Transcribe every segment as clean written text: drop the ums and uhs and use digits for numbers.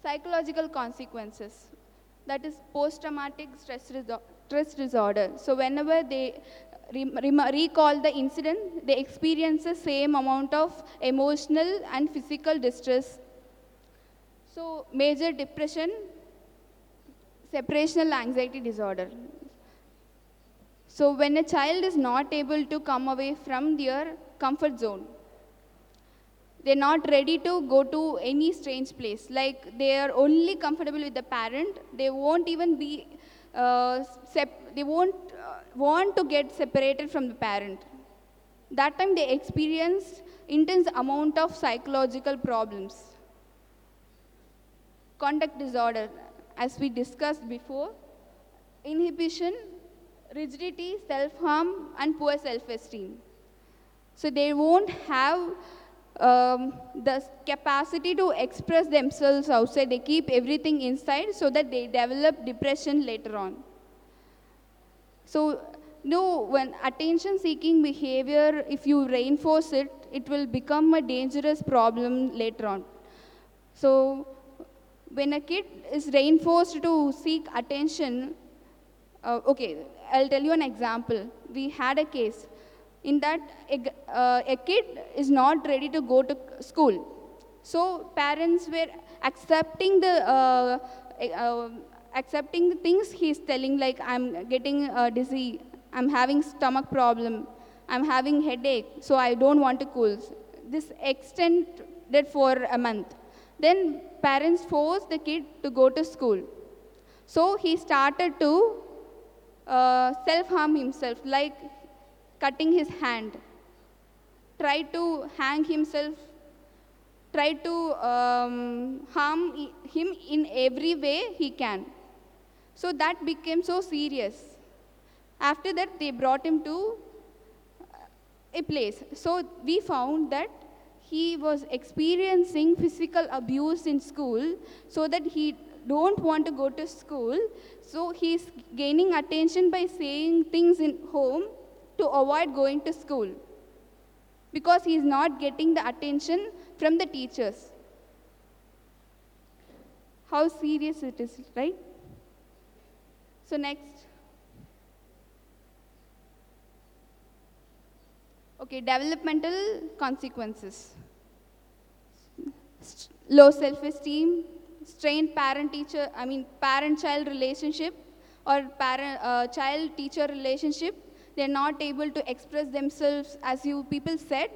Psychological consequences, that is post-traumatic stress disorder. So whenever they recall the incident, they experience the same amount of emotional and physical distress. So major depression, separational anxiety disorder. So when a child is not able to come away from their comfort zone, they're not ready to go to any strange place. Like they are only comfortable with the parent. They won't even be, they won't want to get separated from the parent. That time they experience intense amount of psychological problems. Conduct disorder, as we discussed before, inhibition, rigidity, self-harm, and poor self-esteem. So they won't have the capacity to express themselves outside. They keep everything inside so that they develop depression later on. So, when attention-seeking behavior, if you reinforce it, it will become a dangerous problem later on. So, when a kid is reinforced to seek attention, okay, I'll tell you an example. We had a case in that a kid is not ready to go to school. So parents were accepting the things he's telling, like I'm getting dizzy, I'm having stomach problem, I'm having headache, so I don't want to cool. This extended for a month. Then parents forced the kid to go to school. So he started to self-harm himself, like cutting his hand, try to hang himself, try to harm him in every way he can. So that became so serious. After that, they brought him to a place. So we found that he was experiencing physical abuse in school, so that he don't want to go to school. So he's gaining attention by saying things in home to avoid going to school, because he is not getting the attention from the teachers. How serious it is, right? So next. Okay, developmental consequences. Low self-esteem, strained parent-child relationship, or child-teacher relationship. They're not able to express themselves, as you people said.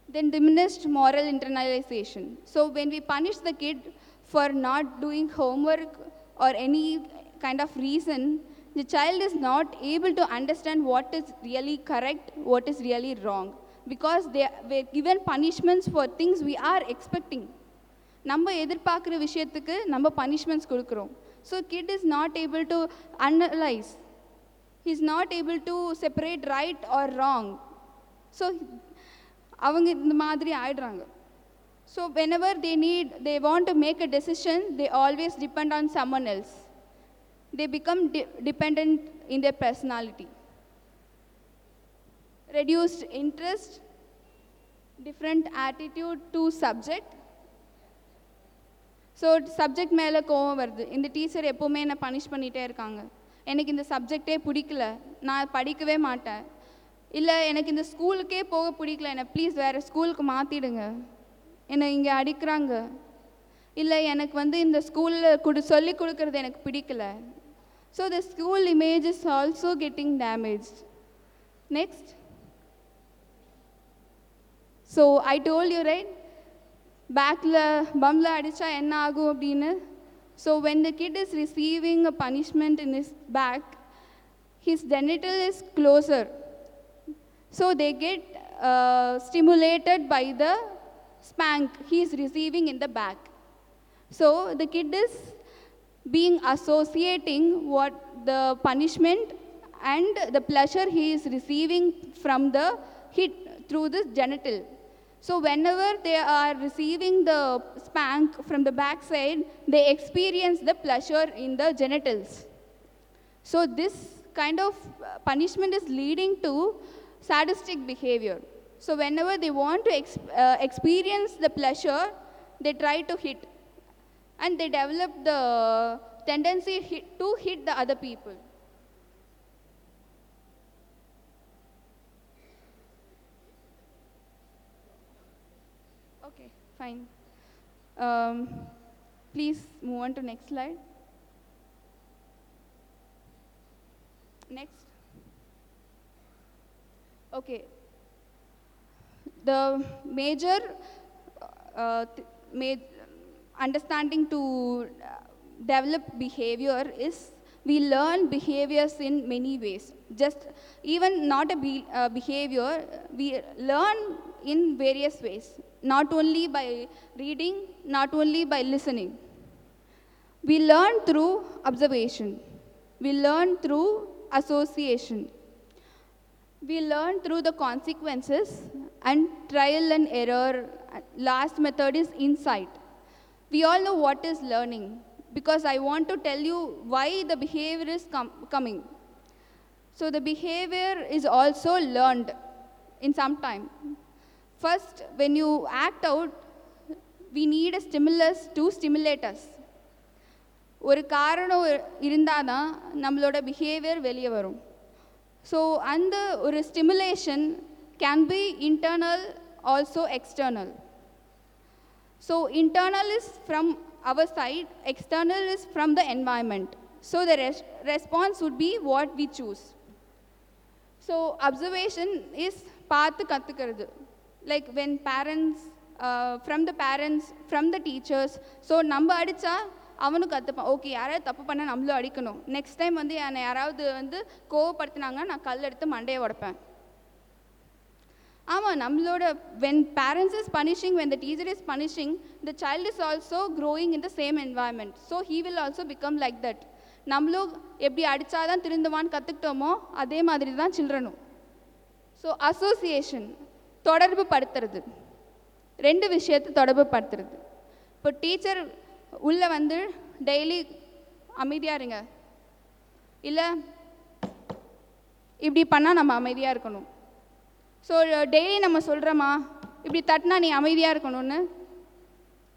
Then diminished moral internalization. So when we punish the kid for not doing homework or any kind of reason, the child is not able to understand what is really correct, what is really wrong, because they were given punishments for things we are expecting. நம்ம எதிர்பார்க்குற விஷயத்துக்கு நம்ம punishments கொடுக்குறோம். So kid is not able to analyze. He's not able to separate right or wrong. So அவங்க இந்த மாதிரி ஆயிடுறாங்க. So whenever they want to make a decision, they always depend on someone else. They become dependent in their personality. Reduced interest, different attitude to subject. So subject மேலே கோவம் வருது. இந்த teacher எப்போவுமே என்னை பனிஷ் பண்ணிகிட்டே இருக்காங்க, எனக்கு இந்த சப்ஜெக்டே பிடிக்கல, நான் படிக்கவே மாட்டேன். இல்லை எனக்கு இந்த ஸ்கூலுக்கே போக பிடிக்கல, என்னை ப்ளீஸ் வேறு ஸ்கூலுக்கு மாற்றிடுங்க, என்னை இங்கே அடிக்கிறாங்க. இல்லை எனக்கு இந்த ஸ்கூலில் சொல்லி கொடுக்கறது எனக்கு பிடிக்கல. So the school image is also getting damaged. Next. So I told you right, பேக்கில் பம்மில் அடித்தா என்ன ஆகும் அப்படின்னு. So when the kid is receiving a punishment in his back, his genital is closer. So they get stimulated by the spank he is receiving in the back. So the kid is being associating what the punishment and the pleasure he is receiving from the hit through the genital. So whenever they are receiving the spank from the back side, they experience the pleasure in the genitals. So this kind of punishment is leading to sadistic behavior. So whenever they want to experience the pleasure, they try to hit. and they develop the tendency to hit the other people. Okay, fine. Um, Please move on to next slide. Next. Okay. The major understanding to develop behavior is we learn behaviors in many ways. Just even not a behavior, we learn in various ways. Not only by reading, not only by listening. We learn through observation. We learn through association. We learn through the consequences and trial and error. Last method is insight. We all know what is learning because I want to tell you why the behavior is coming. So the behavior is also learned in some time. First, when you act out, we need a stimulus to stimulate us. ஒரு காரணம் இருந்தால் தான் நம்மளோட behaviour வெளியே வரும். So அந்த ஒரு stimulation can be internal also external. So internal is from our side, external is from the environment. So the response would be what we choose. So observation is பார்த்து கற்றுக்கிறது. Like when parents, from the parents, from the teachers, so நம்ம அடித்தா அவனும் கற்றுப்பான். Okay, யாராவது தப்பு பண்ணால் நம்மளும் அடிக்கணும். நெக்ஸ்ட் டைம் வந்து என்னை யாராவது வந்து கோவப்படுத்தினாங்கன்னா நான் கல் எடுத்து மண்டையை உடைப்பேன். ஆமாம், நம்மளோட when parents is punishing, when the teacher is punishing, the child is also growing in the same environment. So he will also become like that. நம்மளும் எப்படி அடித்தாதான் திருந்துவான்னு கற்றுக்கிட்டோமோ அதே மாதிரி தான் சில்ட்ரனும். ஸோ அசோசியேஷன், தொடர்பு படுத்துறது, ரெண்டு விஷயத்தை தொடர்பு படுத்துறது. இப்போ டீச்சர் உள்ளே வந்து டெய்லி அமைதியாக இருங்க, இல்லை இப்படி பண்ணால் நம்ம அமைதியாக இருக்கணும். ஸோ டெய்லி நம்ம சொல்கிறோமா இப்படி தட்டினா நீ அமைதியாக இருக்கணும்னு.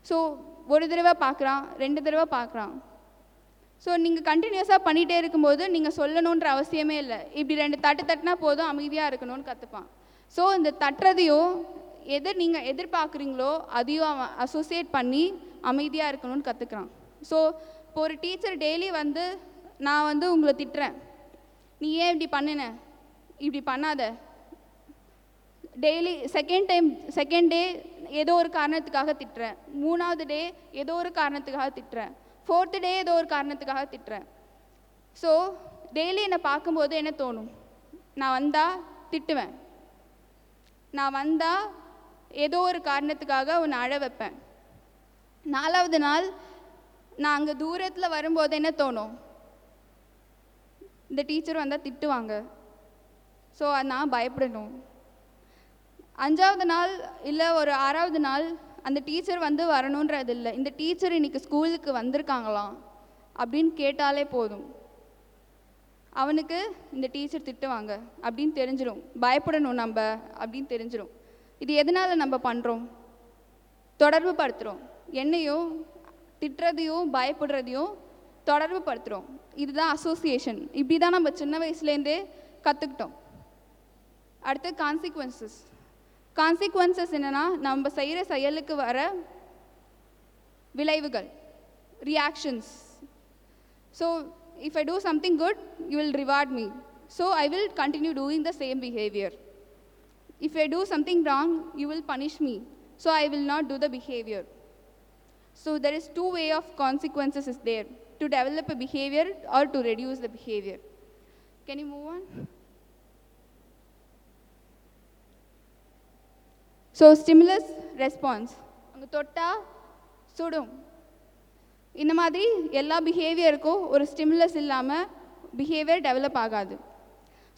ஸோ ஒரு தடவை பார்க்குறான், ரெண்டு தடவை பார்க்குறான். ஸோ நீங்கள் கண்டினியூஸாக பண்ணிகிட்டே இருக்கும்போது நீங்கள் சொல்லணுன்ற அவசியமே இல்லை. இப்படி ரெண்டு தட்டினா போதும் அமைதியாக இருக்கணும்னு கற்றுப்பான். ஸோ இந்த தட்டுறதையும் நீங்கள் எதிர்பார்க்குறீங்களோ அதையும் அவன் அசோசியேட் பண்ணி அமைதியாக இருக்கணும்னு கற்றுக்குறான். ஸோ இப்போ ஒரு டீச்சர் டெய்லி வந்து நான் வந்து உங்களை திட்டுறேன், நீ ஏன் இப்படி பண்ணின, இப்படி பண்ணாத, டெய்லி செகண்ட் டே ஏதோ ஒரு காரணத்துக்காக திட்டுறேன், மூணாவது டே ஏதோ ஒரு காரணத்துக்காக திட்டுறேன், ஃபோர்த்து டே ஏதோ ஒரு காரணத்துக்காக திட்டுறேன். ஸோ டெய்லி என்னை பார்க்கும்போது என்ன தோணும், நான் வந்தால் திட்டுவேன், நான் வந்தால் ஏதோ ஒரு காரணத்துக்காக உன்னை அழ வைப்பேன். நாலாவது நாள் நான் அங்கே தூரத்தில் வரும்போது என்ன தோணும், இந்த டீச்சர் வந்தால் திட்டுவாங்க, ஸோ நான் பயப்படணும். அஞ்சாவது நாள் இல்லை ஒரு ஆறாவது நாள் அந்த டீச்சர் வந்து வரணுன்றது இல்லை, இந்த டீச்சர் இன்றைக்கி ஸ்கூலுக்கு வந்திருக்காங்களாம் அப்படின்னு கேட்டாலே போதும், அவனுக்கு இந்த டீச்சர் திட்டுவாங்க அப்படின்னு தெரிஞ்சிடும், பயப்படணும் நம்ம அப்படின்னு தெரிஞ்சிடும். இது எதனால் நம்ம பண்ணுறோம், தொடர்பு படுத்துகிறோம், என்னையும் திட்டுறதையும் பயப்படுறதையும் தொடர்பு படுத்துகிறோம். இதுதான் அசோசியேஷன். இப்படி தான் நம்ம சின்ன வயசுலேருந்தே கற்றுக்கிட்டோம். அடுத்து கான்சிக்வன்சஸ் என்னென்னா நம்ம செய்கிற செயலுக்கு வர விளைவுகள், reactions. So if I do something good you will reward me, so I will continue doing the same behaviour. If I do something wrong you will punish me, so I will not do the behaviour. So there is two way of consequences is there, to develop a behavior or to reduce the behavior. Can you move on? So stimulus response, அங்கே தொட்டா சுடும். இந்த மாதிரி எல்லா பிஹேவியருக்கும் ஒரு stimulus இல்லாமல் behaviour develop ஆகாது.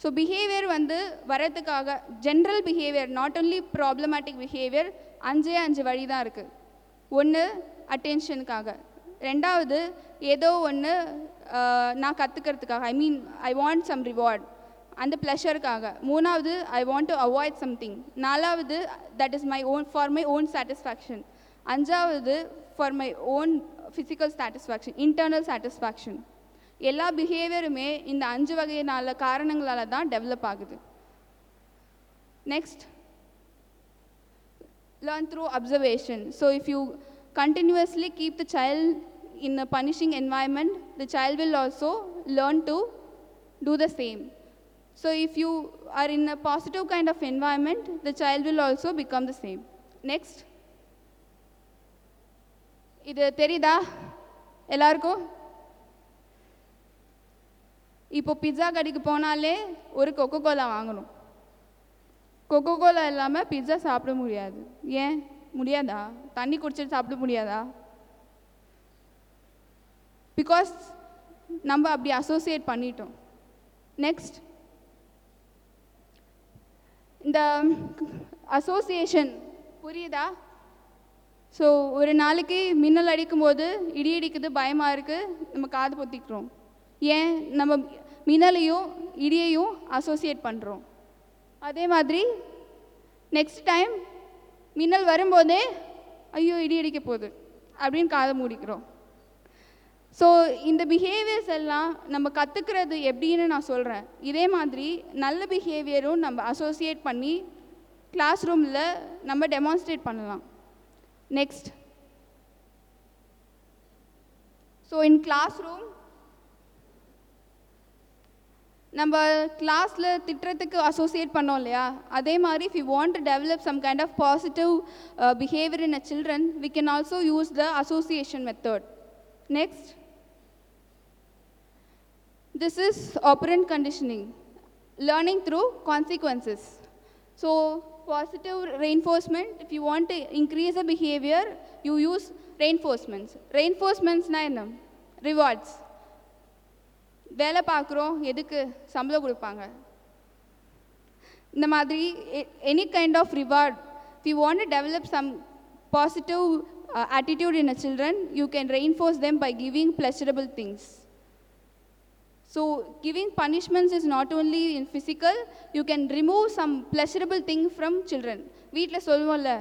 So behaviour வந்து வரதுக்காக general behaviour, not only problematic behaviour, 5 வழி தான் இருக்குது. ஒன்று அட்டென்ஷனுக்காக, ரெண்டாவது ஏதோ ஒன்று நான் கற்றுக்கிறதுக்காக, ஐ வாண்ட் சம் ரிவார்ட், அந்த ப்ளஷருக்காக, மூணாவது I want to avoid something, நாலாவது that is my own for my own satisfaction, அஞ்சாவது for my own physical satisfaction, internal satisfaction. எல்லா பிஹேவியருமே இந்த 5 வகையான காரணங்களால தான் டெவலப் ஆகுது. Next, learn through observation. So if you continuously keep the child in a punishing environment, the child will also learn to do the same. So if you are in a positive kind of environment, the child will also become the same. Next, இது தெரியுதா எல்லாருக்கும்? இப்போ pizza கடைக்கு போனாலே ஒரு Coca Cola வாங்கணும். Coca Cola இல்லாமல் pizza சாப்பிட முடியாது. ஏன் முடியாதா? தண்ணி குடிச்சிட்டு சாப்பிட முடியாதா? பிகாஸ் நம்ம அப்படி அசோசியேட் பண்ணிட்டோம். நெக்ஸ்ட், இந்த அசோசியேஷன் புரியுதா? ஸோ ஒரு நாளைக்கு மின்னல் அடிக்கும்போது இடி இடிக்குது, பயமாக இருக்குது, நம்ம காது பொத்திக்கிறோம். ஏன்? நம்ம மின்னலையும் இடியையும் அசோசியேட் பண்ணுறோம். அதே மாதிரி நெக்ஸ்ட் டைம் மின்னல் வரும்போதே ஐயோ இடி இடிக்க போகுது அப்படின்னு காதை மூடிக்கிறோம். ஸோ இந்த பிஹேவியர்ஸ் எல்லாம் நம்ம கற்றுக்கிறது எப்படின்னு நான் சொல்கிறேன். இதே மாதிரி நல்ல பிஹேவியரும் நம்ம அசோசியேட் பண்ணி கிளாஸ் ரூமில் நம்ம டெமான்ஸ்ட்ரேட் பண்ணலாம். Next, so in class room நம்ம கிளாஸில் திட்டுறதுக்கு அசோசியேட் பண்ணோம் இல்லையா, அதே மாதிரி if you want to develop some kind of positive behavior in a children, we can also use the association method. Next, this is operant conditioning, learning through consequences. So positive reinforcement, if you want to increase a behavior, you use reinforcements. Reinforcements na enna? Rewards. வேலை பார்க்குறோம், எதுக்கு? சம்பளம் கொடுப்பாங்க. இந்த மாதிரி any kind of reward. If you want to develop some positive attitude in a children, you can reinforce them by giving pleasurable things. So giving punishments is not only in physical, you can remove some pleasurable thing from children. வீட்டில் சொல்லுவோம்ல,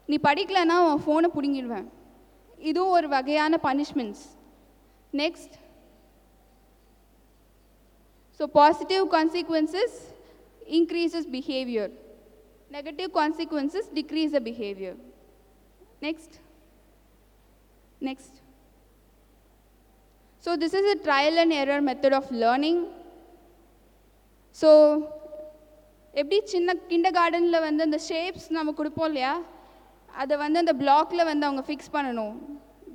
நீ படிக்கலைன்னா உன் ஃபோனை பிடுங்கிடுவேன், இதுவும் ஒரு வகையான punishments. Next, so positive consequences increases behavior, negative consequences decrease the behavior. Next. So this is a trial and error method of learning. So எப்படி சின்ன கிண்டர் கார்டனில் வந்து அந்த ஷேப்ஸ் நம்ம கொடுப்போம் இல்லையா, அதை வந்து அந்த பிளாக்ல வந்து அவங்க ஃபிக்ஸ் பண்ணணும்.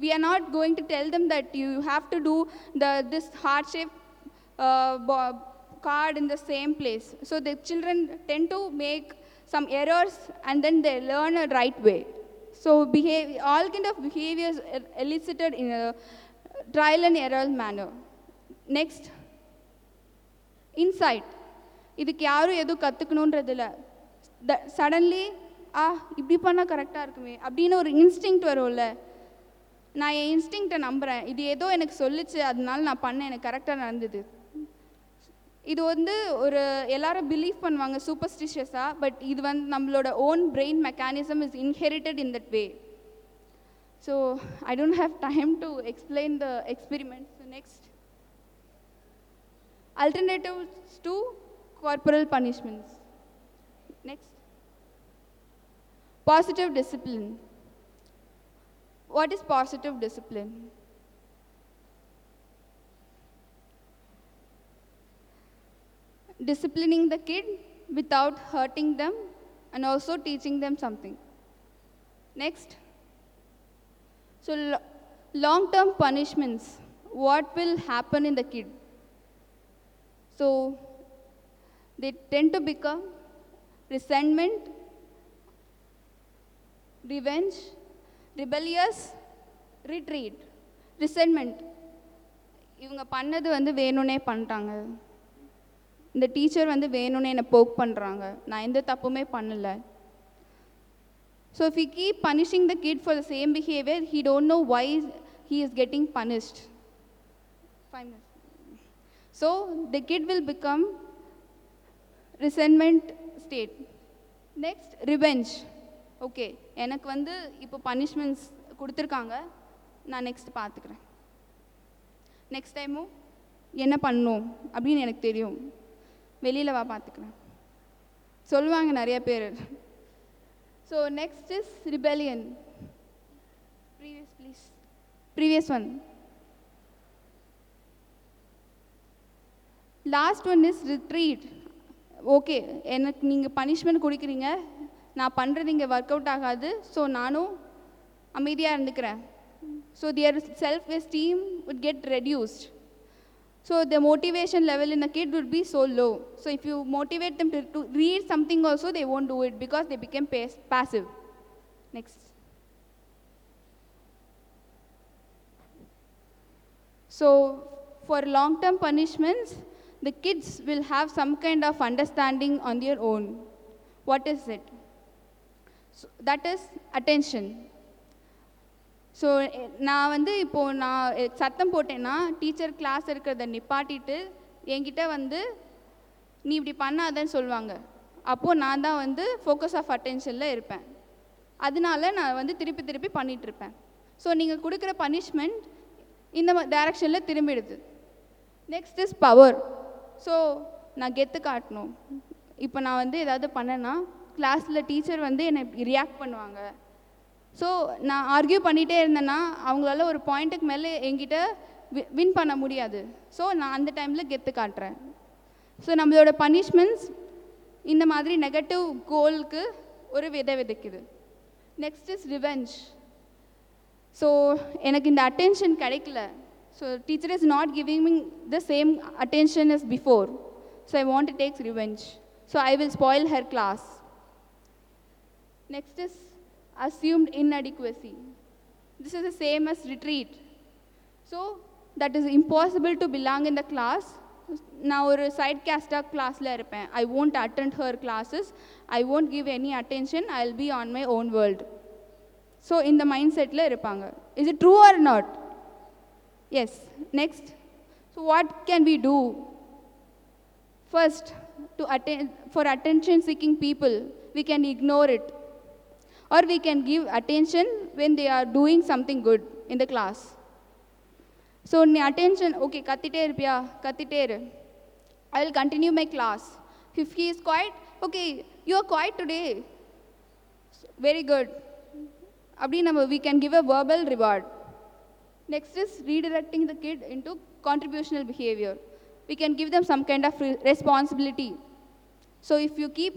We are not going to tell them that you have to do this heart shape card in the same place. So the children tend to make some errors and then they learn a right way. So all kind of behaviors elicited in a trial and error manner. Next, insight. இதுக்கு யாரும் எதுவும் கற்றுக்கணுன்றது இல்லை. Suddenly இப்படி பண்ணால் கரெக்டாக இருக்குமே அப்படின்னு ஒரு இன்ஸ்டிங்க்ட் வரும்ல, நான் என் இன்ஸ்டிங்க்டை நம்புகிறேன், இது ஏதோ எனக்கு சொல்லிச்சு, அதனால நான் பண்ணேன், எனக்கு கரெக்டாக நடந்தது. இது வந்து ஒரு எல்லாரும் பிலீவ் பண்ணுவாங்க சூப்பர்ஸ்டிஷியஸாக, பட் இது வந்து நம்மளோட own brain mechanism is inherited in that way. So I don't have time to explain the experiments. Next, alternatives to corporal punishments. Next, positive discipline. What is positive discipline? Disciplining the kid without hurting them and also teaching them something. Next, so long-term punishments, what will happen in the kid? So they tend to become resentment, revenge, rebellious, retreat. Resentment, இவங்க பண்ணது வந்து வேணும்னே பண்ணிட்டாங்க, இந்த teacher வந்து வேணும்னே என்னை போக் பண்ணுறாங்க, நான் எந்த தப்புமே பண்ணலை. So if we keep punishing the kid for the same behavior, he don't know why he is getting punished. 5 minutes. So the kid will become resentment state. Next, revenge. Okay, எனக்கு வந்து இப்போ பனிஷ்மெண்ட்ஸ் கொடுத்துருக்காங்க, நான் next பார்த்துக்கிறேன். Next டைமும் என்ன பண்ணணும் அப்படின்னு எனக்கு தெரியும், வெளியில் வா பார்த்துக்கிறேன் சொல்லுவாங்க நிறைய பேர். So next is rebellion. Previous one. Last one is retreat. Okay, எனக்கு நீங்கள் பனிஷ்மெண்ட் கொடுக்குறீங்க, நான் பண்ணுறது இங்கே ஒர்க் அவுட் ஆகாது, ஸோ நானும் அமைதியாக இருந்துக்கிறேன். So their self esteem would get reduced. So the motivation level in a kid would be so low. So if you motivate them to read something also, they won't do it because they become passive. Next. So for long-term punishments, the kids will have some kind of understanding on their own. What is it? So that is attention. So நான் வந்து இப்போது நான் சத்தம் போட்டேன்னா teacher class இருக்கிறத நிப்பாட்டிட்டு என்கிட்ட வந்து நீ இப்படி பண்ணாதன்னு சொல்லுவாங்க. அப்போது நான் தான் வந்து ஃபோக்கஸ் ஆஃப் அட்டென்ஷனில் இருப்பேன். அதனால நான் வந்து திருப்பி திருப்பி பண்ணிகிட்ருப்பேன். ஸோ நீங்கள் கொடுக்குற பனிஷ்மெண்ட் இந்த டைரக்ஷனில் திரும்பிடுது. Next is power. ஸோ நான் கெத்து காட்டணும். இப்போ நான் வந்து ஏதாவது பண்ணேன்னா கிளாஸில் டீச்சர் வந்து என்னை ரியாக்ட் பண்ணுவாங்க. ஸோ நான் ஆர்கியூ பண்ணிகிட்டே இருந்தேன்னா அவங்களால ஒரு பாயிண்ட்டுக்கு மேலே என்கிட்ட வின் பண்ண முடியாது. ஸோ நான் அந்த டைமில் கெத்து காட்டுறேன். ஸோ நம்மளோட பனிஷ்மெண்ட்ஸ் இந்த மாதிரி நெகட்டிவ் கோலுக்கு ஒரு விதை விதைக்குது. Next is revenge. ஸோ எனக்கு இந்த அட்டென்ஷன் கிடைக்கல, so teacher is not giving me the same attention as before. So I want to take revenge. So I will spoil her class. Next is assumed inadequacy. This is the same as retreat. So that is impossible to belong in the class. நான் ஒரு side கேஸ்டாக கிளாஸில் இருப்பேன். I won't attend her classes. I won't give any attention. I'll be on my own world. So இந்த mind settle இருப்பாங்க. Is it true or not? Yes. Next. So what can we do? First, for attention seeking people, we can ignore it. Or we can give attention when they are doing something good in the class. So நீ attention, okay, கத்திட்டே இருப்பியா, கத்திட்டே இரு, I will continue my class. If he is quiet, okay, you are quiet today, very good. அப்படி நம்ம we can give a verbal reward. Next is redirecting the kid into contributional behavior. We can give them some kind of responsibility. So if you keep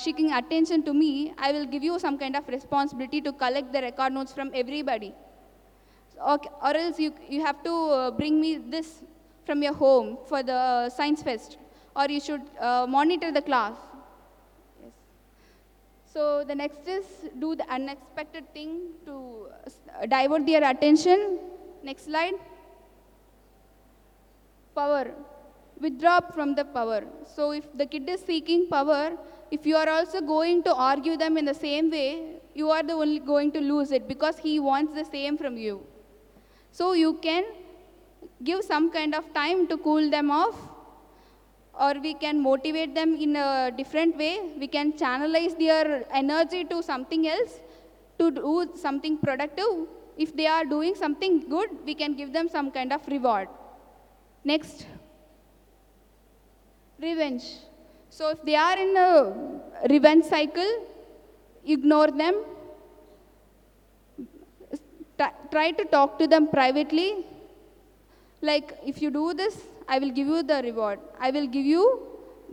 seeking attention to me, I will give you some kind of responsibility to collect the record notes from everybody. Okay, or else you have to bring me this from your home for the science fest, or you should monitor the class. Yes. So the next is do the unexpected thing to divert their attention. Next slide. Power. Withdraw from the power. So if the kid is seeking power, if you are also going to argue them in the same way, you are the only going to lose it because he wants the same from you. So you can give some kind of time to cool them off, or we can motivate them in a different way. We can channelize their energy to something else, to do something productive. If they are doing something good, we can give them some kind of reward. Next. Revenge. So if they are in a revenge cycle, ignore them. Try to talk to them privately. Like, if you do this, I will give you the reward. I will give you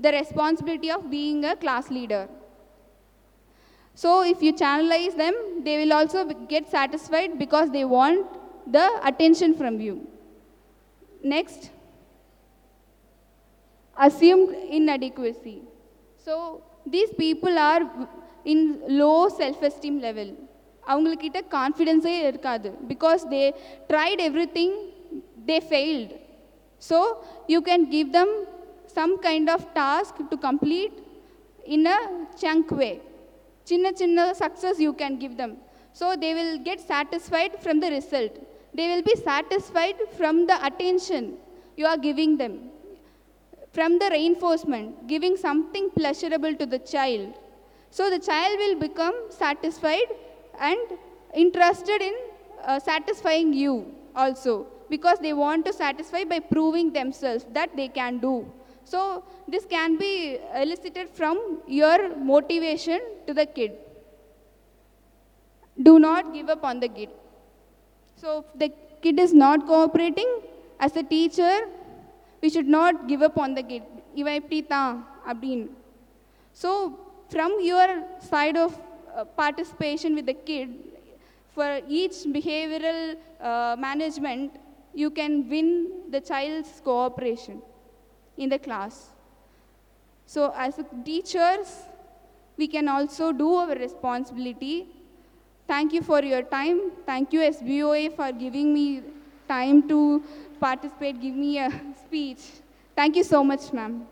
the responsibility of being a class leader. So if you channelize them, they will also get satisfied because they want the attention from you. Next. Assumed inadequacy. So these people are in low self-esteem level. அவங்கக்கிட்ட கான்ஃபிடென்ஸே இருக்காது because they tried everything, they failed. So you can give them some kind of task to complete in a chunk way. சின்ன success you can give them. So they will get satisfied from the result. They will be satisfied from the attention you are giving them. From the reinforcement, giving something pleasurable to the child. So the child will become satisfied and interested in satisfying you also, because they want to satisfy by proving themselves that they can do. So this can be elicited from your motivation to the kid. Do not give up on the kid. So if the kid is not cooperating, as a teacher, we should not give up on the kid. Iva epdi tha abdin. So from your side of participation with the kid, for each behavioral management, you can win the child's cooperation in the class. So as teachers, we can also do our responsibility. Thank you for your time. Thank you SBOA for giving me time to participate, give me a speech. Thank you so much, ma'am.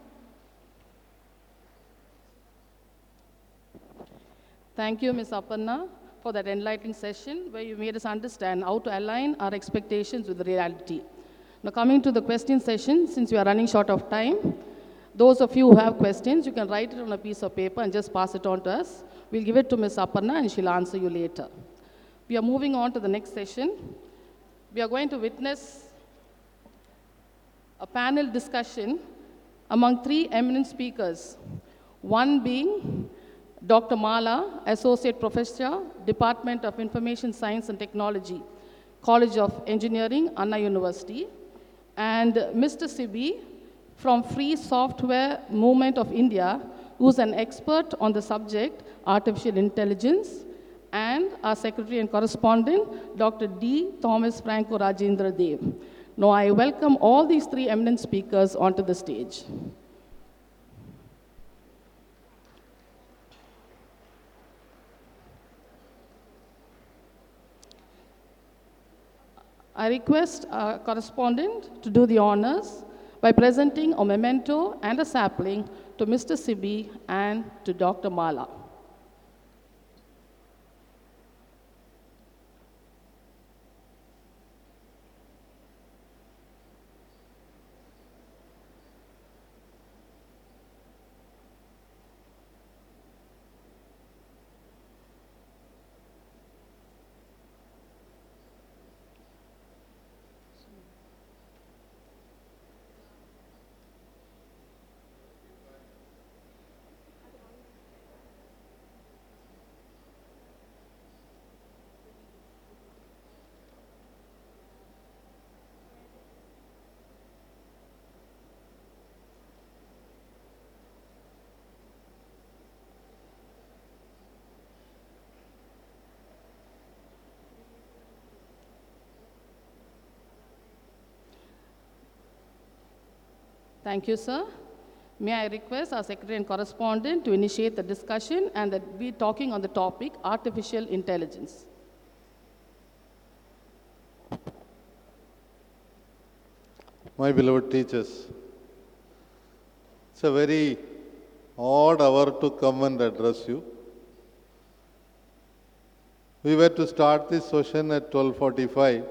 Thank you, Ms. Aparna, for that enlightening session where you made us understand how to align our expectations with reality. Now coming to the question session, since we are running short of time, those of you who have questions, you can write it on a piece of paper and just pass it on to us. We'll give it to Ms. Aparna and she'll answer you later. We are moving on to the next session. We are going to witness a panel discussion among three eminent speakers, one being Dr. Mala, Associate Professor, Department of Information Science and Technology, College of Engineering, Anna University, and Mr. Sibi from Free Software Movement of India, who's an expert on the subject artificial intelligence, and our secretary and correspondent, Dr. D. Thomas Franco Rajendra Dev. Now I welcome all these three eminent speakers onto the stage. I request our correspondent to do the honors by presenting a memento and a sapling to Mr. Sibi and to Dr. Mala. Thank you, sir. May I request our secretary and correspondent to initiate the discussion and that we talking on the topic artificial intelligence. My beloved teachers, it's a very odd hour to come and address you. We were to start this session at 12:45.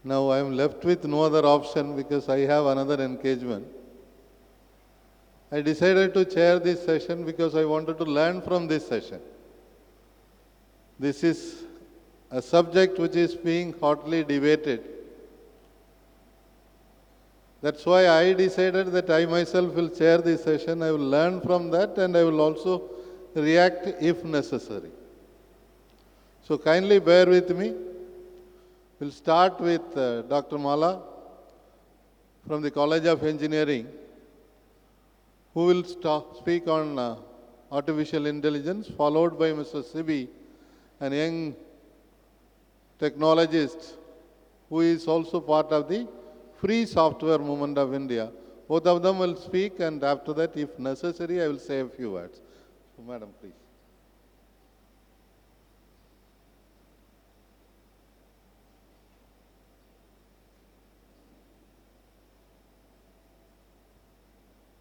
Now I am left with no other option because I have another engagement. I decided to chair this session because I wanted to learn from this session. This is a subject which is being hotly debated. That's why I decided that I myself will chair this session. I will learn from that and I will also react if necessary. So kindly bear with me. We'll start with Dr. Mala from the College of Engineering, who will speak on artificial intelligence, followed by Mr. Sibi, a young technologist who is also part of the Free Software Movement of India. Both of them will speak, and after that, if necessary, I will say a few words. So, Madam, please.